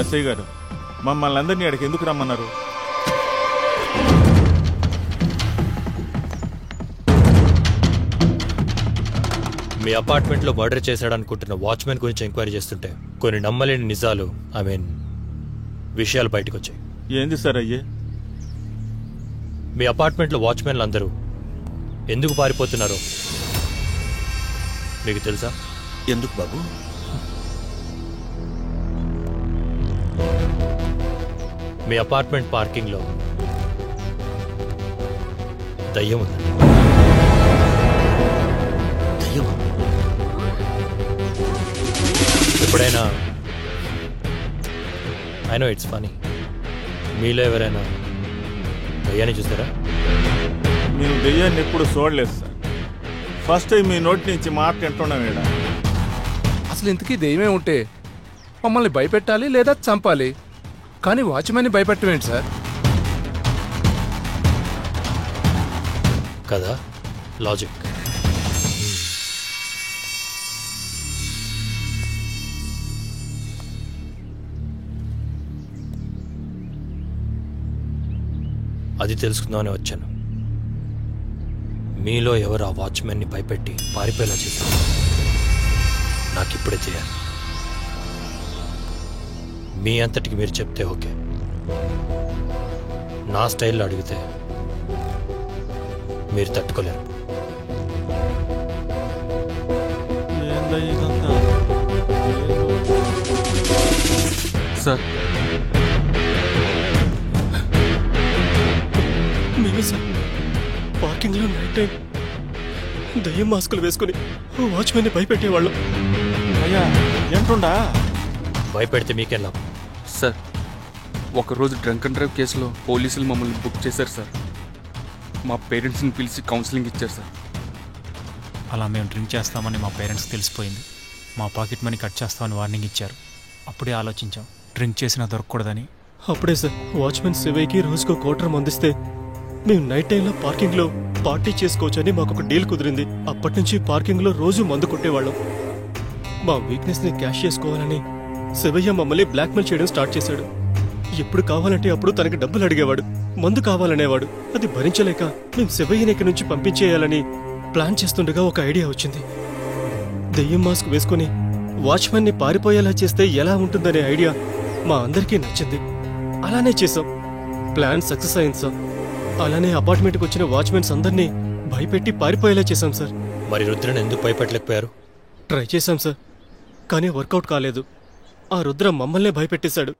SI గారు, మమ్మల్ని అందరినీ అక్కడికి ఎందుకు రమ్మన్నారు? మీ అపార్ట్మెంట్లో మర్డర్ చేశాడనుకుంటున్న వాచ్మెన్ గురించి ఎంక్వైరీ చేస్తుంటే కొన్ని నమ్మలేని నిజాలు విషయాలు బయటకు వచ్చాయి. ఏంది సార్ అయ్యే? మీ అపార్ట్మెంట్లో వాచ్మెన్లు అందరూ ఎందుకు పారిపోతున్నారో మీకు తెలుసా? ఎందుకు బాబు? మీ అపార్ట్మెంట్ పార్కింగ్లో దయ్యం ఉంది. దయ్యమా? ఎప్పుడైనా ఐ నో ఇట్స్ ఫనీ, మీలో ఎవరైనా దయ్యాన్ని చూస్తారా? మేము దెయ్యాన్ని ఎప్పుడు చూడలేదు సార్. ఫస్ట్ టైం మీ నోటి నుంచి మాట వింటున్నాం. ఈడ అసలు ఇంతకీ దెయ్యమే ఉంటే మమ్మల్ని భయపెట్టాలి లేదా చంపాలి, కానీ వాచ్మెన్ని భయపెట్టమేంటి సార్? కదా లాజిక్. అది తెలుసుకుందామని వచ్చాను. మీలో ఎవరు ఆ వాచ్మెన్ని భయపెట్టి పారిపోయేలా చేశారు? నాకు ఇప్పుడే చేయాలి. మీ అంతటికి మీరు చెప్తే ఓకే, నా స్టైల్లో అడిగితే మీరు తట్టుకోలేరు. సార్ మేమే సార్ పార్కింగ్లో నైట్ టైం దయ్యం మాస్కులు వేసుకుని వాచ్మెన్ని భయపెట్టేవాళ్ళం. అయ్యా ఏంటుండా? భయపెడితే మీకేం లాభం? సార్ ఒకరోజు డ్రంక్ అండ్ డ్రైవ్ కేసులో పోలీసులు మమ్మల్ని బుక్ చేశారు సార్. మా పేరెంట్స్ని పిలిచి కౌన్సిలింగ్ ఇచ్చారు సార్. అలా మేము డ్రింక్ చేస్తామని మా పేరెంట్స్ తెలిసిపోయింది. మా పాకెట్ మనీ కట్ చేస్తామని వార్నింగ్ ఇచ్చారు. అప్పుడే ఆలోచించాం డ్రింక్ చేసినా దొరకకూడదని. అప్పుడే సార్ వాచ్మెన్ శివయ్యకి రోజుకో క్వార్టర్ మందిస్తే మేము నైట్ టైంలో పార్కింగ్లో పార్టీ చేసుకోవచ్చని మాకు ఒక డీల్ కుదిరింది. అప్పటి నుంచి పార్కింగ్లో రోజు మందు కొట్టేవాళ్ళం. మా వీక్నెస్ని క్యాష్ చేసుకోవాలని శివయ్య మమ్మల్ని బ్లాక్మెయిల్ చేయడం స్టార్ట్ చేశాడు. ఎప్పుడు కావాలంటే అప్పుడు తనకి డబ్బులు అడిగేవాడు, మందు కావాలనేవాడు. అది భరించలేక మేము శివయ్యని ఇక్కడి నుంచి పంపించేయాలని ప్లాన్ చేస్తుండగా ఒక ఐడియా వచ్చింది. దెయ్యం మాస్క్ వేసుకుని వాచ్మెన్ని పారిపోయేలా చేస్తే ఎలా ఉంటుందనే ఐడియా మా అందరికీ నచ్చింది. అలానే చేసాం. ప్లాన్ సక్సెస్ అయింది సార్. అలానే అపార్ట్మెంట్కి వచ్చిన వాచ్మెన్స్ అందరినీ భయపెట్టి పారిపోయేలా చేశాం సార్. మరి రుద్రని ఎందుకు భయపెట్టలేకపోయారు? ట్రై చేశాం సార్, కానీ వర్కౌట్ కాలేదు. ఆ రుద్ర మమ్మల్నే భయపెట్టేశాడు.